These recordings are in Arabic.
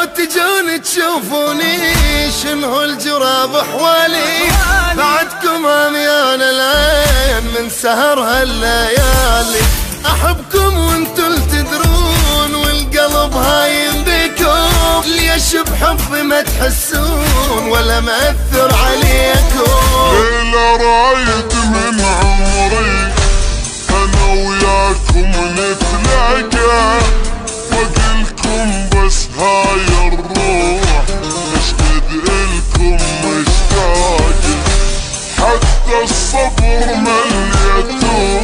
تجون تشوفوني شنو الجراب حوالي، بعدكم عميان العين من سهر هالليالي. احبكم وانتو تدرون والقلب هايم بكم، ليش بحبي ما تحسون ولا مأثر عليكم؟ ليلة رايد من عمري انا وياكم نتلاقى، واقلكم بس هاي الروح اشهد الكم مشتاق، حتى الصبر مليته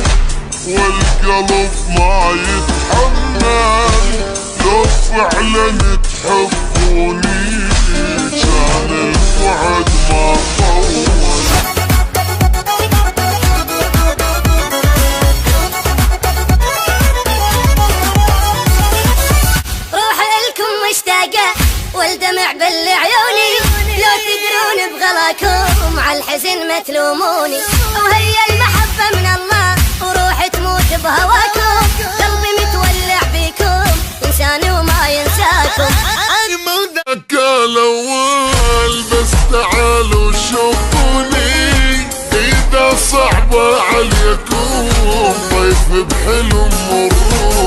والقلب ما يتحمل، لو فعلا تحبوني كان الوعد ما طول. روح الكم مشتاقة والدمع بالعيوني، لو تدرون بغلاكم عالحزن ما تلوموني، وهي المحبة من الله وروحي تموت بهواكم، قلبي متولع بيكم ينساني وما ينساكم. ذاك الاول بس تعالوا شوفوني، اذا صعبة عليكم ضيف بحلم مروني.